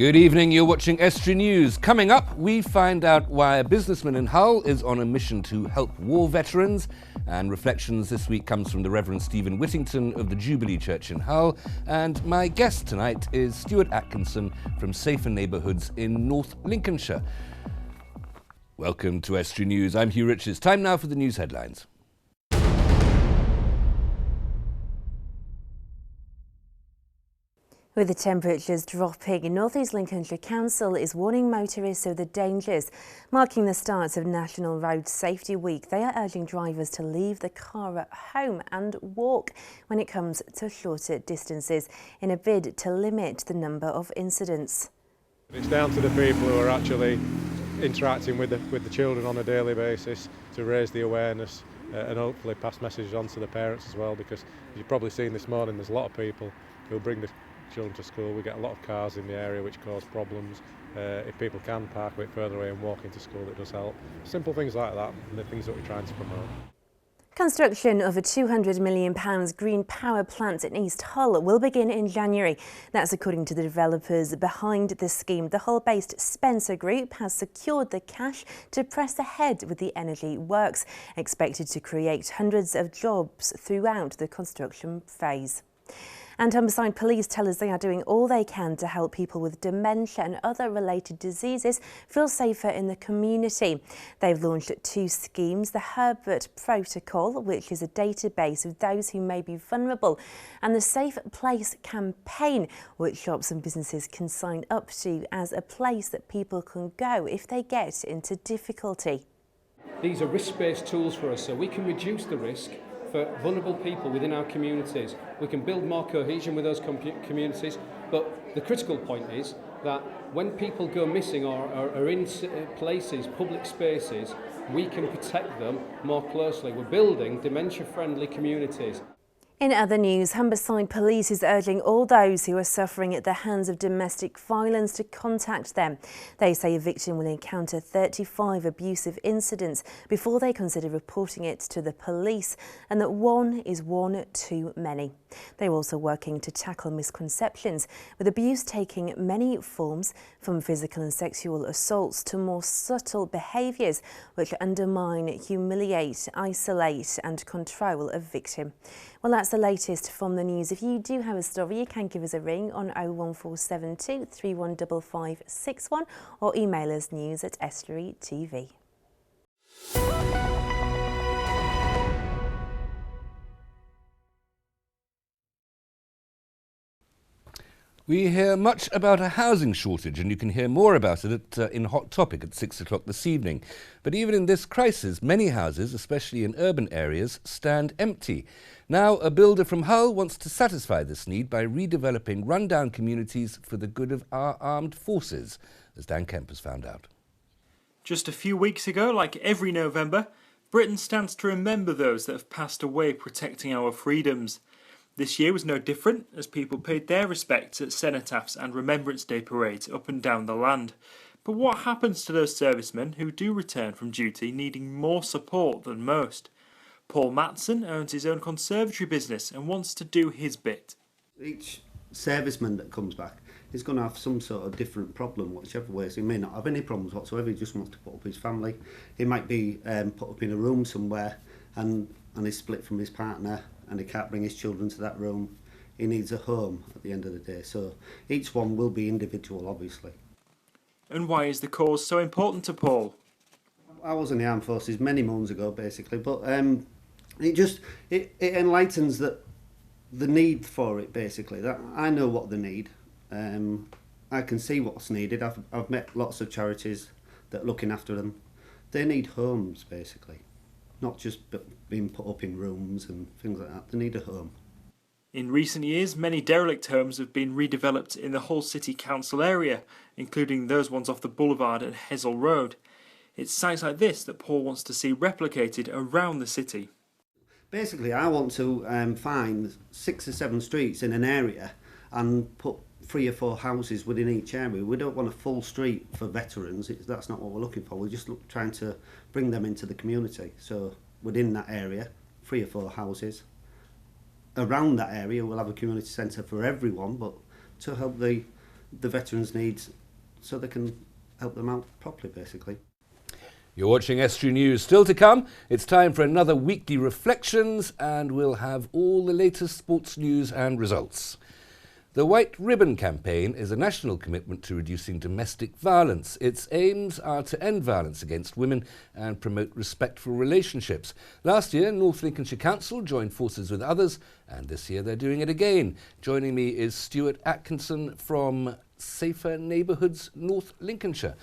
Good evening, you're watching Estuary News. Coming up, we find out why a businessman in Hull is on a mission to help war veterans. And Reflections this week comes from the Reverend Stephen Whittington of the Jubilee Church in Hull. And my guest tonight is Stuart Atkinson from Safer Neighbourhoods in North Lincolnshire. Welcome to Estuary News. I'm Hugh Richards. Time now for the news headlines. With the temperatures dropping, North East Lincolnshire Council is warning motorists of the dangers. Marking the start of National Road Safety Week, they are urging drivers to leave the car at home and walk when it comes to shorter distances in a bid to limit the number of incidents. It's down to the people who are actually interacting with the children on a daily basis to raise the awareness and hopefully pass messages on to the parents as well, because as you've probably seen this morning, there's a lot of people who'll bring the children to school. We get a lot of cars in the area which cause problems. If people can park a bit further away and walk into school, it does help. Simple things like that, and the things that we're trying to promote. Construction of a £200 million green power plant in East Hull will begin in January. That's according to the developers behind the scheme. The Hull-based Spencer Group has secured the cash to press ahead with the energy works, expected to create hundreds of jobs throughout the construction phase. And Humberside Police tell us they are doing all they can to help people with dementia and other related diseases feel safer in the community. They've launched 2 schemes, the Herbert Protocol, which is a database of those who may be vulnerable, and the Safe Place campaign, which shops and businesses can sign up to as a place that people can go if they get into difficulty. These are risk-based tools for us, so we can reduce the risk for vulnerable people within our communities. We can build more cohesion with those communities, but the critical point is that when people go missing or are in places, public spaces, we can protect them more closely. We're building dementia-friendly communities. In other news, Humberside Police is urging all those who are suffering at the hands of domestic violence to contact them. They say a victim will encounter 35 abusive incidents before they consider reporting it to the police, and that one is one too many. They're also working to tackle misconceptions, with abuse taking many forms, from physical and sexual assaults to more subtle behaviours which undermine, humiliate, isolate and control a victim. Well, that's the latest from the news. If you do have a story, you can give us a ring on 01472 315561 or email us news@estuary.tv. We hear much about a housing shortage, and you can hear more about it in Hot Topic at 6 o'clock this evening. But even in this crisis, many houses, especially in urban areas, stand empty. Now, a builder from Hull wants to satisfy this need by redeveloping rundown communities for the good of our armed forces, as Dan Kemp has found out. Just a few weeks ago, like every November, Britain stands to remember those that have passed away protecting our freedoms. This year was no different, as people paid their respects at cenotaphs and Remembrance Day parades up and down the land. But what happens to those servicemen who do return from duty needing more support than most? Paul Matson owns his own conservatory business and wants to do his bit. Each serviceman that comes back is going to have some sort of different problem, whichever way. So he may not have any problems whatsoever, he just wants to put up his family. He might be put up in a room somewhere and he's split from his partner and he can't bring his children to that room. He needs a home at the end of the day. So each one will be individual, obviously. And why is the cause so important to Paul? I was in the armed forces many moons ago, basically, but it enlightens the need for it, basically. That I know what they need. I can see what's needed. I've met lots of charities that are looking after them. They need homes, basically, not just being put up in rooms and things like that. They need a home. In recent years, many derelict homes have been redeveloped in the Hull City Council area, including those ones off the Boulevard and Hessel Road. It's sites like this that Paul wants to see replicated around the city. Basically, I want to find 6 or 7 streets in an area and put 3 or 4 houses within each area. We don't want a full street for veterans. That's not what we're looking for. We're just trying to bring them into the community. So within that area, 3 or 4 houses. Around that area, we'll have a community centre for everyone, but to help the the veterans' needs so they can help them out properly, basically. You're watching Estuary News. Still to come, it's time for another weekly Reflections, and we'll have all the latest sports news and results. The White Ribbon Campaign is a national commitment to reducing domestic violence. Its aims are to end violence against women and promote respectful relationships. Last year, North Lincolnshire Council joined forces with others, and this year they're doing it again. Joining me is Stuart Atkinson from Safer Neighbourhoods, North Lincolnshire.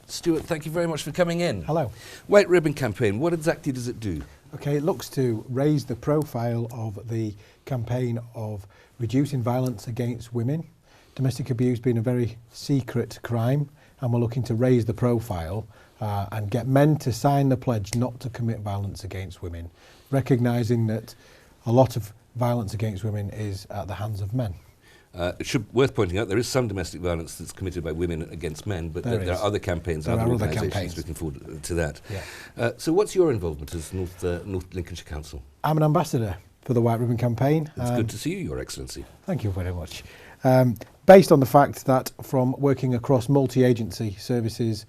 Stuart, thank you very much for coming in. Hello. White Ribbon Campaign, what exactly does it do? Okay, it looks to raise the profile of the campaign of reducing violence against women. Domestic abuse being a very secret crime, and we're looking to raise the profile and get men to sign the pledge not to commit violence against women, recognising that a lot of violence against women is at the hands of men. It should worth pointing out there is some domestic violence that's committed by women against men, but there are other campaigns, other organisations looking forward to that. Yeah. So what's your involvement as North Lincolnshire Council? I'm an ambassador for the White Ribbon Campaign. It's good to see you, Your Excellency. Thank you very much. Based on the fact that from working across multi-agency services,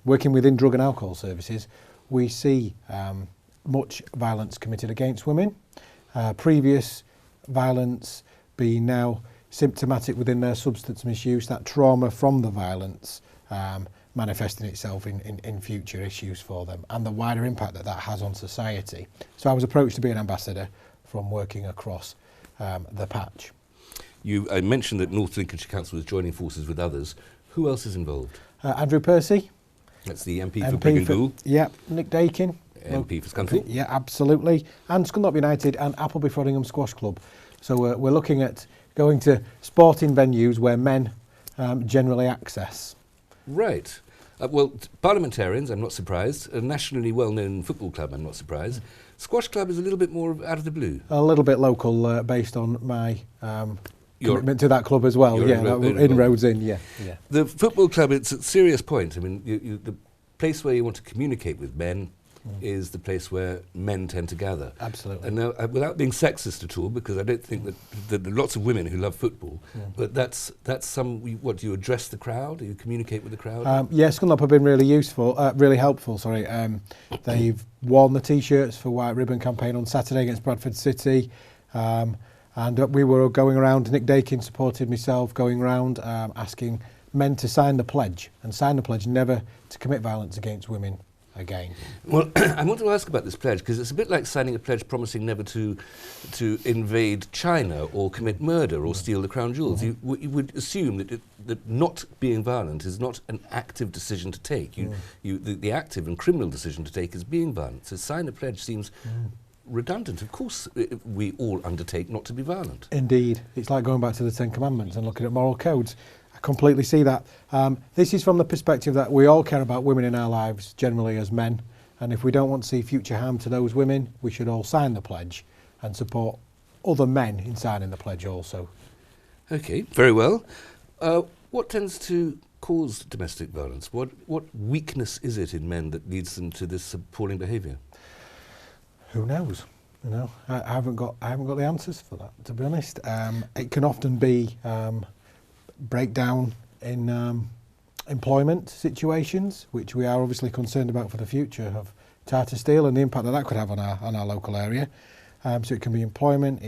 working within drug and alcohol services, we see much violence committed against women. Previous violence being now symptomatic within their substance misuse, that trauma from the violence manifesting itself in future issues for them, and the wider impact that that has on society. So I was approached to be an ambassador from working across the patch. I mentioned that North Lincolnshire Council is joining forces with others. Who else is involved? Andrew Percy. That's the MP for Briggandool. Yeah, Nick Dakin. MP for Scunthorpe. Yeah, absolutely. And Scunthorpe United and Appleby Frodingham Squash Club. So we're looking at going to sporting venues where men generally access. Right. Well, parliamentarians, I'm not surprised. A nationally well-known football club, I'm not surprised. Squash club is a little bit more out of the blue. A little bit local, based on my commitment to that club as well. Yeah, inroads in. Yeah. The football club, it's a serious point. I mean, the place where you want to communicate with men is the place where men tend to gather. Absolutely. And now, without being sexist at all, because I don't think that there are lots of women who love football, but that's what, do you address the crowd? Do you communicate with the crowd? Yes, Scunthorpe have been really useful, really helpful, sorry. They've worn the T-shirts for White Ribbon Campaign on Saturday against Bradford City, and we were going around, Nick Dakin supported myself, going around asking men to sign the pledge never to commit violence against women again. Well, I want to ask about this pledge, because it's a bit like signing a pledge promising never to invade China or commit murder or steal the crown jewels. You would assume that not being violent is not an active decision to take. The active and criminal decision to take is being violent. So sign a pledge seems redundant. Of course, we all undertake not to be violent. Indeed. It's like going back to the Ten Commandments and looking at moral codes. I completely see that. This is from the perspective that we all care about women in our lives, generally as men, and if we don't want to see future harm to those women, we should all sign the pledge and support other men in signing the pledge also. Okay, very well. What tends to cause domestic violence? What weakness is it in men that leads them to this appalling behaviour? Who knows? You know, I haven't got the answers for that, to be honest. It can often be breakdown in employment situations, which we are obviously concerned about for the future of Tata Steel and the impact that could have on our local area. So it can be employment,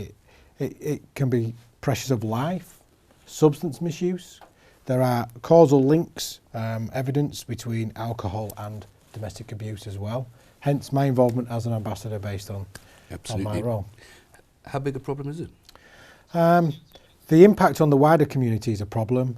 it can be pressures of life, substance misuse. There are causal links, evidence between alcohol and domestic abuse as well. Hence my involvement as an ambassador based on my role. How big a problem is it? The impact on the wider community is a problem.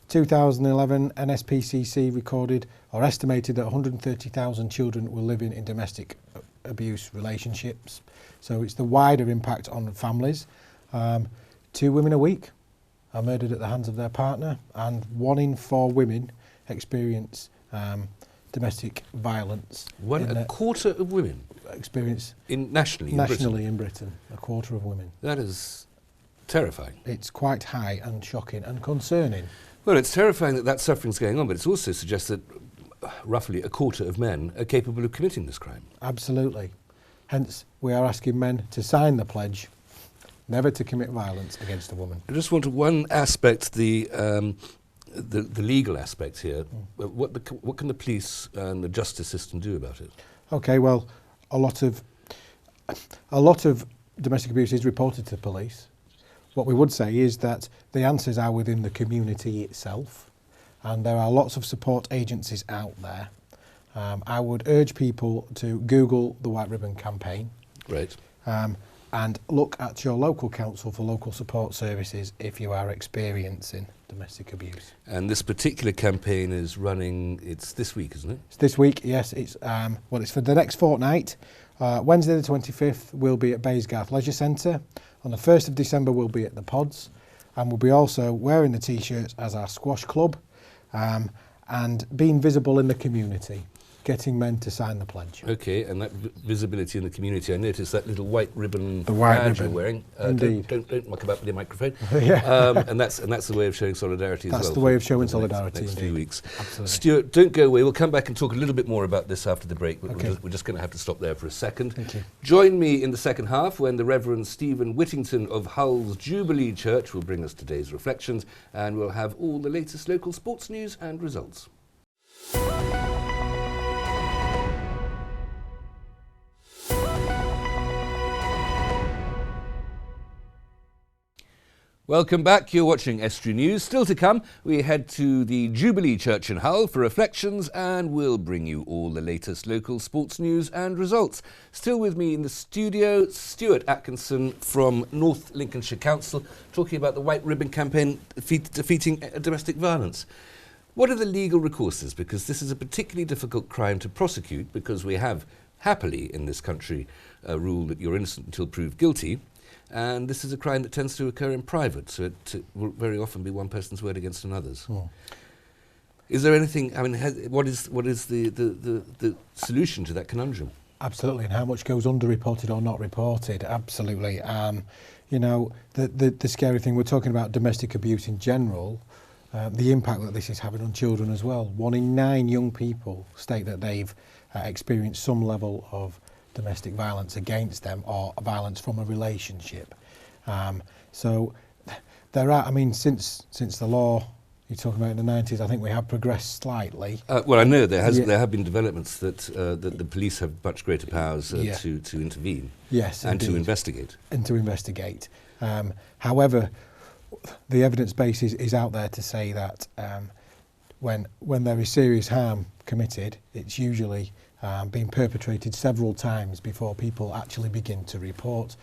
2011, NSPCC recorded or estimated that 130,000 children were living in domestic abuse relationships. So it's the wider impact on families. 2 women a week are murdered at the hands of their partner, and 1 in 4 women experience domestic violence. A quarter of women experience nationally in Britain. A quarter of women. That is terrifying. It's quite high and shocking and concerning. Well, it's terrifying that suffering's going on, but it also suggests that roughly a quarter of men are capable of committing this crime. Absolutely. Hence, we are asking men to sign the pledge never to commit violence against a woman. I just want one aspect, the legal aspect here. What can the police and the justice system do about it? Okay, well, a lot of domestic abuse is reported to police. What we would say is that the answers are within the community itself, and there are lots of support agencies out there. I would urge people to Google the White Ribbon campaign. Right. And look at your local council for local support services if you are experiencing domestic abuse. And this particular campaign is running, it's this week, isn't it? It's this week, yes. It's it's for the next fortnight. Wednesday the 25th we'll be at Baysgarth Leisure Centre. On the 1st of December we'll be at the Pods, and we'll be also wearing the t-shirts as our squash club, and being visible in the community, getting men to sign the pledge. Okay, and that visibility in the community, I noticed that little white ribbon The white badge ribbon. you're wearing. Indeed. Don't muck about with your microphone. Yeah. And that's the way of showing solidarity as well. That's the way of showing for the solidarity, next few indeed. weeks. Absolutely. Stuart, don't go away. We'll come back and talk a little bit more about this after the break. But Okay. we're just going to have to stop there for a second. Thank you. Join me in the second half when the Reverend Stephen Whittington of Hull's Jubilee Church will bring us today's reflections, and we'll have all the latest local sports news and results. Welcome back. You're watching Estuary News. Still to come, we head to the Jubilee Church in Hull for reflections, and we'll bring you all the latest local sports news and results. Still with me in the studio, Stuart Atkinson from North Lincolnshire Council, talking about the White Ribbon campaign defeating domestic violence. What are the legal recourses? Because this is a particularly difficult crime to prosecute, because we have happily in this country a rule that you're innocent until proved guilty. And this is a crime that tends to occur in private, so it will very often be one person's word against another's. Oh. Is there anything, I mean, what is the solution to that conundrum? Absolutely, and how much goes underreported or not reported? Absolutely. You know, the scary thing, we're talking about domestic abuse in general, the impact that this is having on children as well. 1 in 9 young people state that they've experienced some level of domestic violence against them or violence from a relationship. So there are, I mean, since the law you're talking about in the 90s, I think we have progressed slightly. Well, I know there have been developments that the police have much greater powers to intervene. Yes, and indeed. to investigate. And to investigate. However, the evidence base is out there to say that when there is serious harm committed, it's usually being perpetrated several times before people actually begin to report.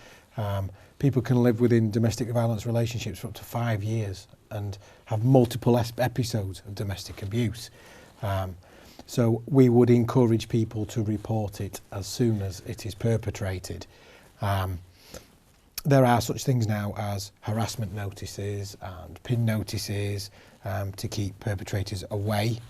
People can live within domestic violence relationships for up to 5 years and have multiple episodes of domestic abuse. So we would encourage people to report it as soon as it is perpetrated. There are such things now as harassment notices and PIN notices to keep perpetrators away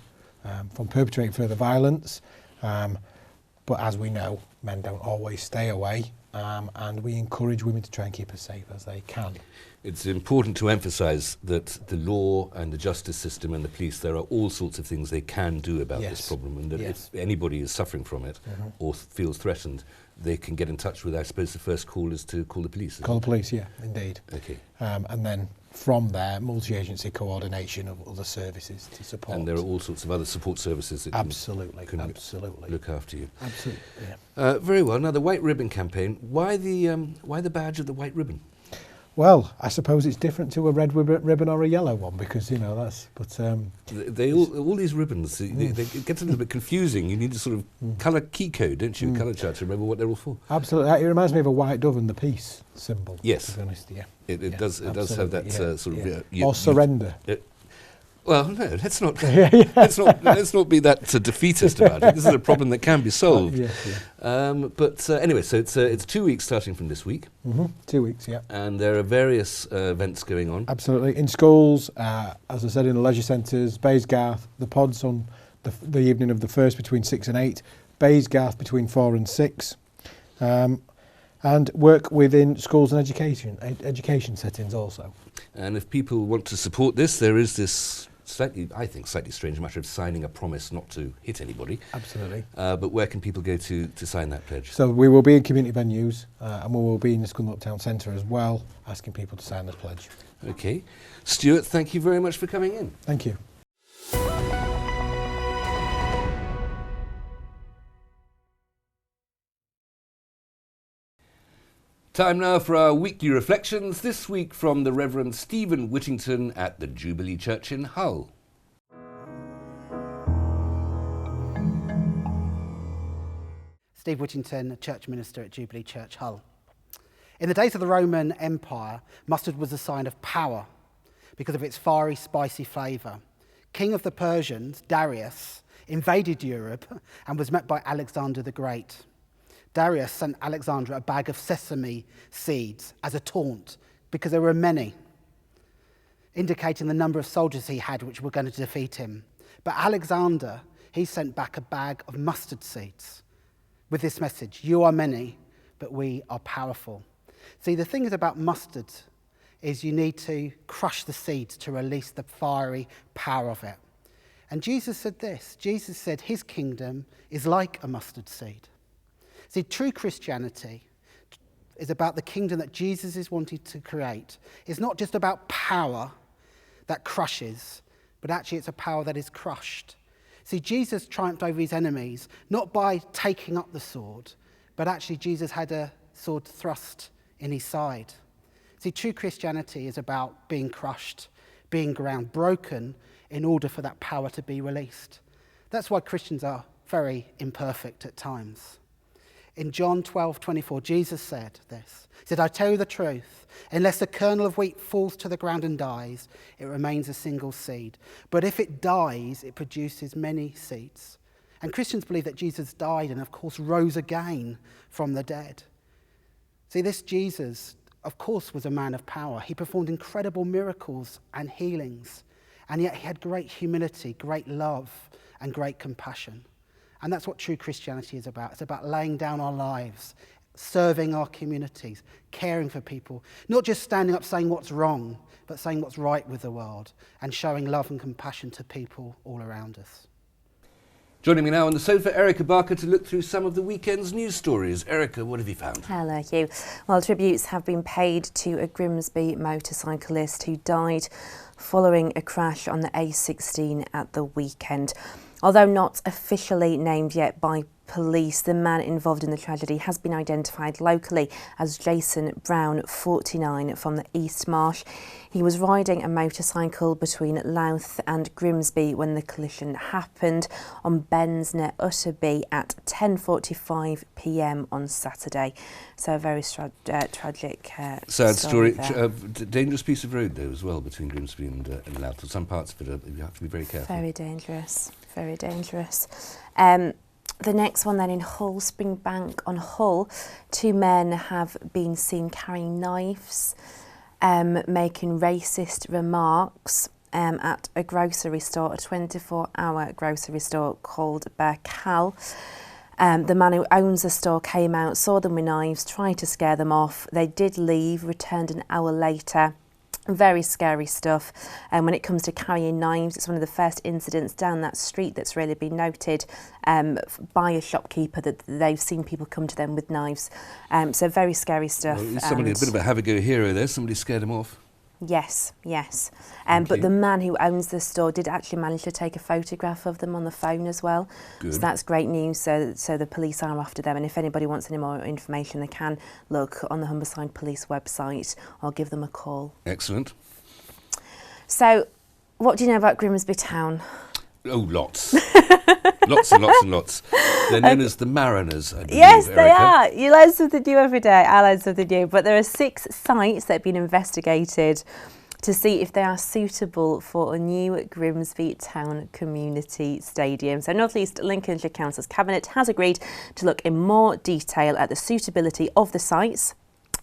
from perpetrating further violence. But as we know, men don't always stay away, and we encourage women to try and keep as safe as they can. It's important to emphasise that the law and the justice system and the police, there are all sorts of things they can do about this problem, and that if anybody is suffering from it or feels threatened, they can get in touch with, I suppose the first call is to call the police. Call the police, yeah, indeed. Okay. And then from there, multi-agency coordination of other services to support. And there are all sorts of other support services that absolutely can look after you. Absolutely, yeah. Very well. Now, the White Ribbon campaign, why the badge of the White Ribbon? Well, I suppose it's different to a red ribbon or a yellow one, because, you know, that's... But they all these ribbons, it gets a little bit confusing. You need a sort of colour key code, don't you? Colour chart to remember what they're all for. Absolutely. It reminds me of a white dove and the peace symbol. Yes. To be honest, yeah. It does have that sort of... or surrender. Well, no, let's not be that defeatist about it. This is a problem that can be solved. But anyway, so it's 2 weeks starting from this week. 2 weeks, yeah. And there are various events going on. Absolutely. In schools, as I said, in the leisure centres, Baysgarth, the Pods on the evening of the 1st between 6 and 8, Baysgarth between 4 and 6. And work within schools and education settings also. And if people want to support this, there is this slightly, I think, slightly strange matter of signing a promise not to hit anybody. Absolutely. But where can people go to sign that pledge? So we will be in community venues and we will be in the Scunthorpe Town Centre as well, asking people to sign this pledge. Okay. Stuart, thank you very much for coming in. Thank you. Time now for our weekly reflections, this week from the Reverend Stephen Whittington at the Jubilee Church in Hull. Steve Whittington, church minister at Jubilee Church, Hull. In the days of the Roman Empire, mustard was a sign of power because of its fiery, spicy flavour. King of the Persians, Darius, invaded Europe and was met by Alexander the Great. Darius sent Alexander a bag of sesame seeds as a taunt because there were many, indicating the number of soldiers he had which were going to defeat him. But Alexander, he sent back a bag of mustard seeds with this message: you are many, but we are powerful. See, the thing is about mustard is you need to crush the seeds to release the fiery power of it. And Jesus said this. Jesus said his kingdom is like a mustard seed. See, true Christianity is about the kingdom that Jesus is wanting to create. It's not just about power that crushes, but actually it's a power that is crushed. See, Jesus triumphed over his enemies, not by taking up the sword, but actually Jesus had a sword thrust in his side. See, true Christianity is about being crushed, being ground, broken in order for that power to be released. That's why Christians are very imperfect at times. In John 12:24, Jesus said this. He said, I tell you the truth, unless a kernel of wheat falls to the ground and dies, it remains a single seed. But if it dies, it produces many seeds. And Christians believe that Jesus died and, of course, rose again from the dead. See, this Jesus, of course, was a man of power. He performed incredible miracles and healings, and yet he had great humility, great love, and great compassion. And that's what true Christianity is about. It's about laying down our lives, serving our communities, caring for people, not just standing up saying what's wrong, but saying what's right with the world and showing love and compassion to people all around us. Joining me now on the sofa, Erica Barker, to look through some of the weekend's news stories. Erica, what have you found? Hello, Hugh. Well, tributes have been paid to a Grimsby motorcyclist who died following a crash on the A16 at the weekend. Although not officially named yet by police, the man involved in the tragedy has been identified locally as Jason Brown, 49, from the East Marsh. He was riding a motorcycle between Louth and Grimsby when the collision happened on Bens near Utterby at 10:45 p.m. on Saturday. So a very tragic Sad story. there. Dangerous piece of road, though, as well, between Grimsby and Louth. Some parts of it, you have to be very careful. Very dangerous, very dangerous. The next one then in Hull, Springbank on Hull, two men have been seen carrying knives, making racist remarks at a grocery store, a 24-hour grocery store called Bercal. The man who owns the store came out, saw them with knives, tried to scare them off. They did leave, returned an hour later. Very scary stuff. And when it comes to carrying knives, it's one of the first incidents down that street that's really been noted by a shopkeeper, that they've seen people come to them with knives. So very scary stuff. Well, somebody, a bit of a have-a-go hero there. Somebody scared him off. Yes. Okay. But the man who owns the store did actually manage to take a photograph of them on the phone as well. Good. So that's great news. So the police are after them. And if anybody wants any more information, they can look on the Humberside Police website or give them a call. Excellent. So what do you know about Grimsby Town? Oh, lots. Lots and lots and lots. They're known as the Mariners, I believe, Yes, they Erica. are. You learn something new every day. I learn something new. But there are 6 sites that have been investigated to see if they are suitable for a new Grimsby Town Community Stadium. So North East Lincolnshire Council's Cabinet has agreed to look in more detail at the suitability of the sites.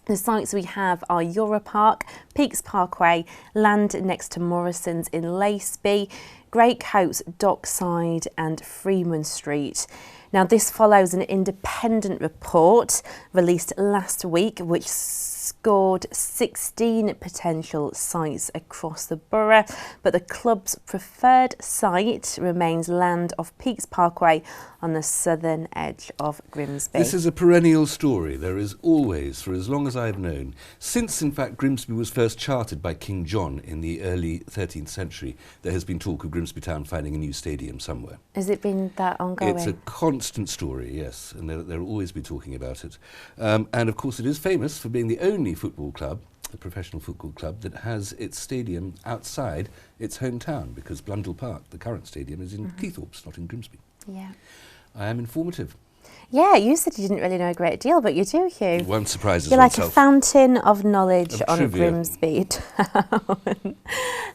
The sites we have are Europark, Peaks Parkway, land next to Morrison's in Laceby, Greatcoats, Dockside and Freeman Street. Now, this follows an independent report released last week which scored 16 potential sites across the borough, but the club's preferred site remains land off Peaks Parkway on the southern edge of Grimsby. This is a perennial story. There is always, for as long as I've known, since in fact Grimsby was first chartered by King John in the early 13th century, there has been talk of Grimsby Town finding a new stadium somewhere. Has it been that ongoing? It's a constant story, yes, and they'll always be talking about it. And of course it is famous for being the only football club, a professional football club, that has its stadium outside its hometown, because Blundell Park, the current stadium, is in Cleethorpes, not in Grimsby. Yeah. I am informative. Yeah, you said you didn't really know a great deal, but you do, Hugh. One surprises You're like oneself. a fountain of knowledge Of on trivia. Grimsby Town.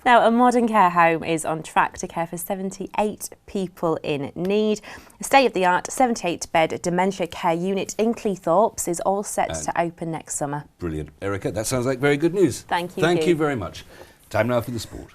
Now, a modern care home is on track to care for 78 people in need. A state-of-the-art 78-bed dementia care unit in Cleethorpes is all set to open next summer. Brilliant. Erica, that sounds like very good news. Thank you, Thank Hugh. you very much. Time now for the sport.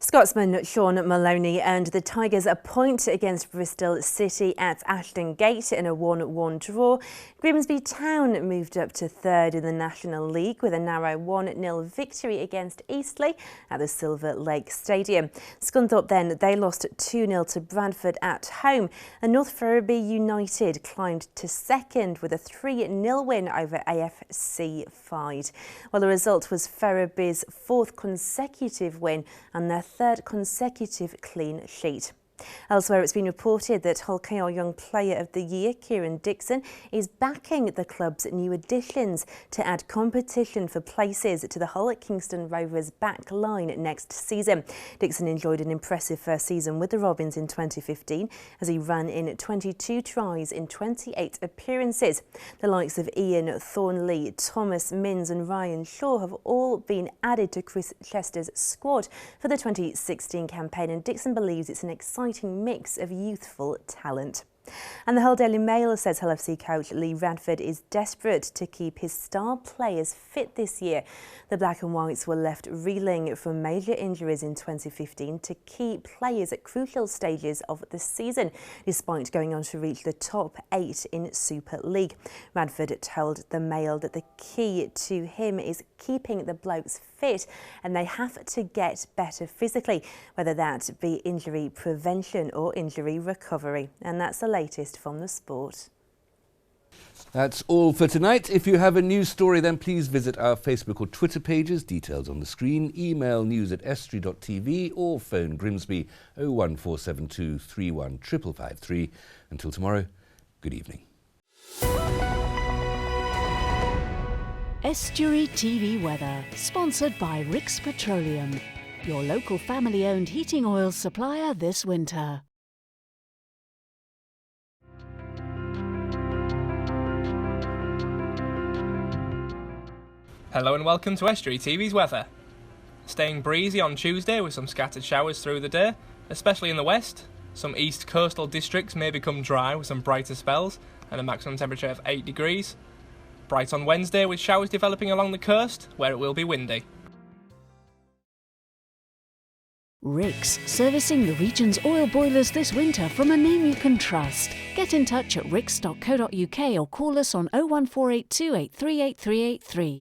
Scotsman Sean Maloney earned the Tigers a point against Bristol City at Ashton Gate in a 1-1 draw. Grimsby Town moved up to third in the National League with a narrow 1-0 victory against Eastleigh at the Silver Lake Stadium. Scunthorpe then, they lost 2-0 to Bradford at home, and North Ferriby United climbed to second with a 3-0 win over AFC Fyde. Well, the result was Ferriby's fourth consecutive win and their third consecutive clean sheet. Elsewhere, it's been reported that Hull KR Young Player of the Year, Kieran Dixon, is backing the club's new additions to add competition for places to the Hull Kingston Rovers back line next season. Dixon enjoyed an impressive first season with the Robins in 2015 as he ran in 22 tries in 28 appearances. The likes of Ian Thornley, Thomas Minns and Ryan Shaw have all been added to Chris Chester's squad for the 2016 campaign, and Dixon believes it's an exciting mix of youthful talent. And the Hull Daily Mail says Hull FC coach Lee Radford is desperate to keep his star players fit this year. The Black and Whites were left reeling from major injuries in 2015 to key players at crucial stages of the season, despite going on to reach the top 8 in Super League. Radford told the Mail that the key to him is keeping the blokes fit, and they have to get better physically, whether that be injury prevention or injury recovery. And that's the latest from the sport. That's all for tonight. If you have a news story, then please visit our Facebook or Twitter pages. Details on the screen. Email news@estuary.tv or phone Grimsby 01472 31 55553. Until tomorrow, good evening. Estuary TV weather, sponsored by Rix Petroleum, your local family-owned heating oil supplier this winter. Hello and welcome to Estuary TV's weather. Staying breezy on Tuesday with some scattered showers through the day, especially in the west. Some east coastal districts may become dry with some brighter spells and a maximum temperature of 8 degrees. Bright on Wednesday with showers developing along the coast where it will be windy. Rix, servicing the region's oil boilers this winter from a name you can trust. Get in touch at rix.co.uk or call us on 01482 838383.